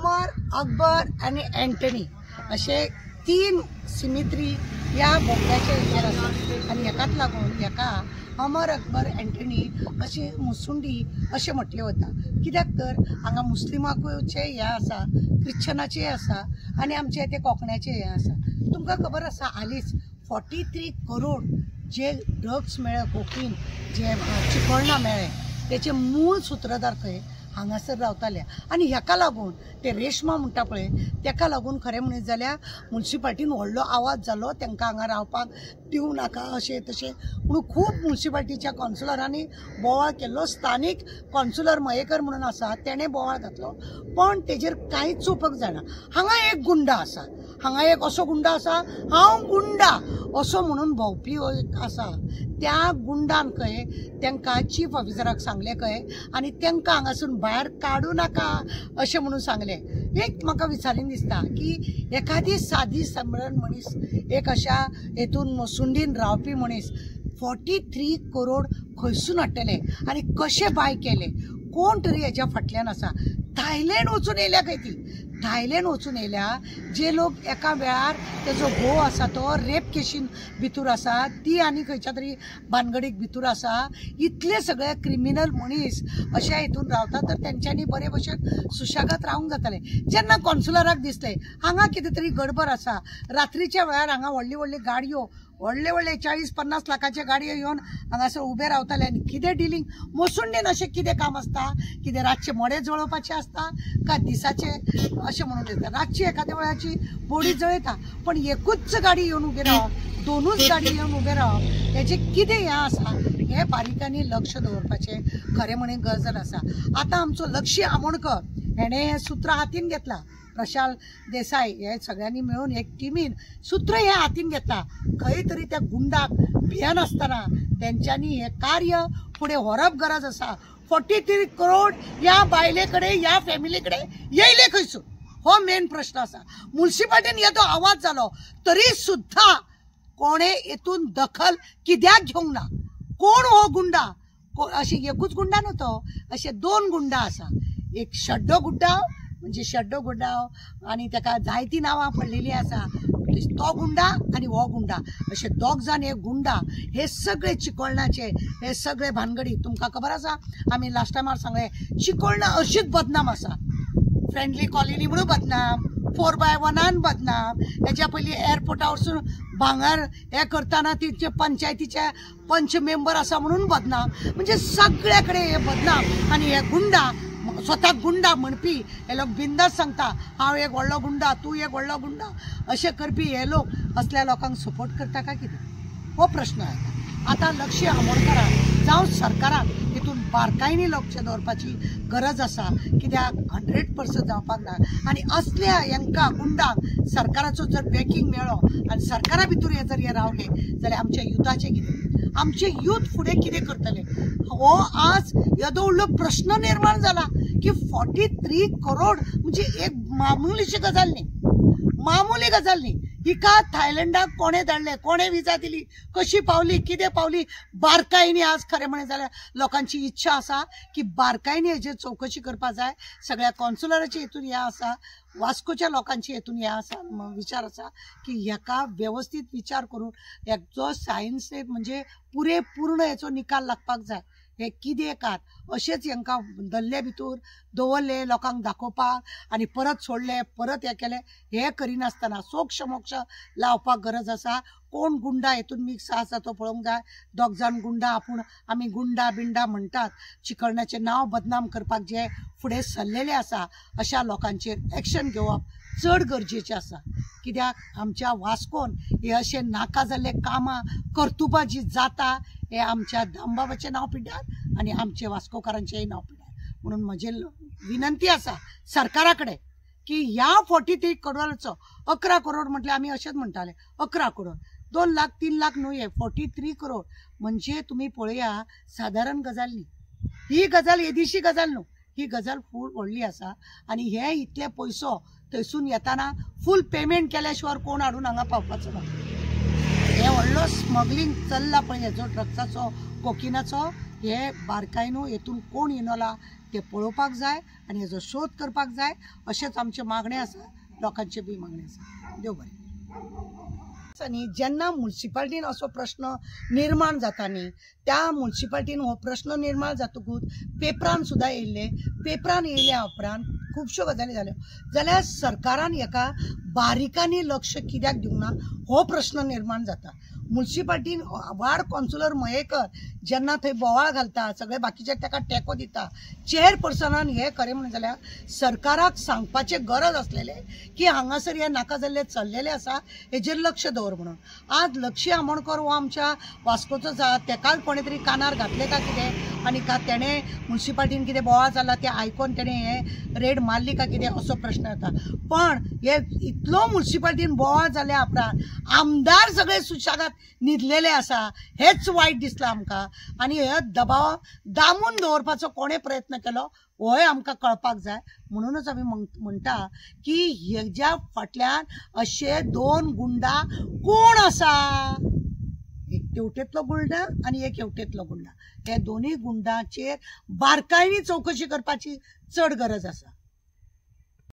अमर, अकबर आणि अँटनी असे 3 सिमित्री या बोगद्याचे हेचेर आसा आनी हेकाच लागून हेका अमर, अकबर, अँटनी अशी मुसुंडी अशें म्हटलें वता। कित्याक तर हांगा मुस्लिमांकूचे हे आसा, क्रिश्चनाचे आसा आनी आमचे ते कोंकण्याचे हे आसा। तुमकां खबर आसा हालींच 43 करोड जे ड्रग्स मेळ्ळे कोकीन, जे चिकोळणा मेळ्ळे त्याचे मूळ सूत्रधार खंय हांगासर रावताले आनी हेका लागून ते रेशमा म्हणटा पळय तेका लागून खरें म्हणत जाल्यार म्युनिसिपाल्टीन व्हडलो आवाज जालो, तांकां हांगा रावपाक दिवं नाका अशें तशें म्हणून खूब म्युनिसिपाल्टीच्या कावन्सिलरांनी बोवाळ केल्लो। स्थानीक कावन्सिलर मयेकर म्हणून आसा तेणें बोवाळ घातलो, पण तेजेर कांयच उपयोग जायना। हांगा एक गुंडा आसा, हांगा एक असो गुंडा आसा, हांव गुंडा असो म्हणून भोंवपी आसा। त्या गुंडान खंय तांकां चीफ ऑफिसराक सांगलें खंय आनी तांकां हांगासून भायर काडूं नाका अशें म्हणून सांगलें। एक म्हाका विचारीन दिसता की एखादी सादी सादारण मनीस, एक अशा हेतून मसुंडीन रावपी मनीस 43 करोड खंयसून हाडटले आनी कशें बाय केले, कोण तरी हेच्या फाटल्यान आसा। थायलंड वचून येयल्या खंय ती, थायलंड वचून येयल्या जे लोक एका वेळार तेजो घोव आसा तो रेप केशीन भितूर आसा, ती आनी खंयच्या तरी भानगडीक भितूर आसा। इतले सगळे क्रिमिनल मनीस अशा हितून रावता तर तेंच्यांनी बरे भशेन सुशेगाद रावंक जाताले। जेन्ना कावन्सिलराक दिसलें हांगा कितें तरी गडबड आसा, रात्रीच्या वेळार हांगा व्हडली व्हडली गाडयो, व्हडले व्हडले 40-50 लाखाचे गाडयो येवन हांगासर उबे रावताले आनी कितें डिलींग मसुंडीन अशें कितें काम आसता, कितें रातचे मडे जळोवपाचे आसता काय दिसाचे अशें म्हणून येता। रातची एखाद्या वेळाची बोडी जळयता, पण एकूच गाडी येवन उबे रावप, दोनूच गाडी येवन उबे रावप हेचे कितें हें आसा हे बारीकांनी लक्ष दवरपाचें खरें म्हणें गरज आसा। आतां आमचो लक्ष्य आमोणकर हेणें हें सूत्र हातीन घेतला, प्रशाल देसाई हे सगळ्यांनी मेळून एक टिमीन सूत्र हे हातीन घेतला। खंय तरी त्या गुंडाक भियान आसतना तेंच्यांनी हे कार्य फुडें व्हरप गरज आसा। 43 करोड या बायले कडेन, या फॅमिली कडेन येयले खंयसून हो मेन प्रश्न आसा। म्युनिसिपाल्टीन येदो आवाज जालो तरी सुद्धा कोणे हेतून दखल कित्याक घेवंक ना। कोण हो गुंडा, अशें एकूच गुंडा न्हू तो, अशे 2 गुंडा आसा। एक शड्डो गुड्डाव म्हणजे शड्डो गुड्डाव आनी ताका जायतीं नांवां पडलेलीं आसा, तो गुंडा आनी हो गुंडा अशे 2 जाण हे गुंडा हे सगळे चिकोळणाचे हे सगळे भानगडी। तुमकां खबर आसा आमी लास्ट टायमार सांगलें चिकोळणा अशीच बदनाम आसा, फ्रेंडली कॉलनी म्हणून बदनाम, 4x1 बदनाम, हेच्या पयलीं एअरपोर्टा वचून भांगर हे करतना तिचे पंचायतीचे पंच मेंबर आसा म्हणून बदनाम। म्हणजे सगळे कडेन हे बदनाम आनी हे गुंडा स्वता गुंडा म्हणपी हे लोक बिंदास सांगता हांव एक व्हडलो गुंडा, तूं एक व्हडलो गुंडा अशें करपी हे लोक असल्या लोकांक सपोर्ट करता काय कितें हो प्रश्न आहे। आतां लक्ष्य आमोणकराक जावं सरकाराक हितून बारकायेनी लक्ष दवरपाची गरज आसा, कित्याक 100% जावपाक ना आनी असल्या हांकां गुंडांक सरकाराचो जर बॅकींग मेळ्ळो आनी सरकारा भितर हे जर हे रावले जाल्यार आमच्या युथाचें कितें, आमचे यूथ फुडें कितें करतले हो आज येदो व्हडलो प्रश्न निर्माण जाला की 43 करोड म्हणजे एक मामुलीची गजाल न्ही, मामुली गजाल न्ही। हिका थायलंडाक कोणे धाडले, कोणे विजा दिली, कशी पावली, कितें पावली, बारकायेनी आज खरें म्हणलें जाल्यार लोकांची इच्छा आसा की बारकायेनी हेजेर चवकशी करपा जाय। सगळ्या कावन्सिलरांचे हेतून हे आसा, वास्कोच्या लोकांचे हेतून हे आसा विचार आसा की हेका व्यवस्थीत विचार करून हेचो सायन्स म्हणजे पूर्ण हेचो निकाल लागपाक जाय। हे कितें कात अशेंच हांकां दल्ले भितर दवरले लोकांक दाखोवपाक आनी परत सोडले, परत हे केले, हे करिनासतना सोक्ष मोक्ष लावपाक गरज आसा। कोण गुंडा हेतून मिक्स आसा तो पळोवंक जाय। 2 जाण गुंडा आपूण आमी गुंडा बिंडा म्हणटात, चिकळण्याचें नांव बदनाम करपाक जे फुडें सरलेले आसा अशा लोकांचेर एक्शन घेवप चड गरजेचें आसा। कित्याक आमच्या वास्कोन हे अशे नाका जाल्ले कामां कर्तुबां जी जाता हे आमच्या दामबाबाचें नांव पिड्ड्यार आनी आमचे वास्कोकारांचेंय नांव पिड्ड्यार। म्हणून म्हजी विनंती आसा सरकारा कडेन की ह्या 43 करोडाचो 11 करोड म्हटल्यार आमी अशेंच म्हणटाले 11 करोड, 2 लाख 3 लाख न्हू, हे 43 करोड म्हणजे तुमी पळया सादारण गजाल न्ही, ही गजाल येदीशी गजाल न्हू, ही गजाल फूल व्हडली आसा। आनी हे इतले पयसो थंयसून येताना फूल पेमेंट केल्या शिवाय कोण हाडून हांगा पावपाचो ना। हे व्हडलो स्मगलिंग चल्ला पळय हेजो ड्रग्साचो कोकिनाचो, हे बारकायेनू हेतून कोण इनवला ते पळोवपाक जाय आनी हेजो शोध करपाक जाय अशेंच आमचे मागणें आसा, लोकांचे बी मागणें आसा. देव बरें. न्ही जेन्ना म्युनिसिपालिटीन असो प्रश्न निर्माण जाता न्ही त्या म्युनिसिपालिटीन हो प्रश्न निर्माण जातकूच पेपरान सुद्दां येयल्ले, पेपरान येयल्या उपरांत खुबश्यो गजाली जाल्यो जाल्यार सरकारान हेका बारीकांनी लक्ष कित्याक दिवंक ना हो प्रश्न निर्माण जाता. म्युनिसिपालिटीन वार्ड कावन्सिलर मयेकर जेन्ना थंय बोवाळ घालता, सगळे बाकीचे ताका तेंको दिता, चेअरपर्सनान हें खरें म्हणून जाल्यार सरकाराक सांगपाचें गरज आसलेलें की हांगासर हे नाका जाल्ले चल्लेले आसा, हेजेर लक्ष दवर म्हणून. आज लक्ष्य आमोणकर हो आमच्या वास्कोचो आसा, तेकाच कोणे तरी कानार घातले का कितें आनी का तेणें म्युनिसिपालिटीन कितें बोवाळ जाल्ला तें आयकोन तेणें हें रेड मारली का कितें असो प्रश्न येता. पण हे इतलो म्युनिसिपालिटीन बोवाळ जाल्या उपरांत आमदार सगळे सुशेगाद न्हिदलेले आसा हेच वायट दिसलां आमकां. आनी हे दबाव दामून दवरपाचो कोणें प्रयत्न केलो होय आमकां कळपाक जाय. म्हणूनच आमी म्हणटा की हेज्या फाटल्यान अशे दोन गुंडा कोण आसा, एक तेवटेतलो गुंडा आनी एक हेवटेतलो गुंडा. हे दोनूय गुंडांचेर बारकायेनी चवकशी करपाची चड गरज आसा.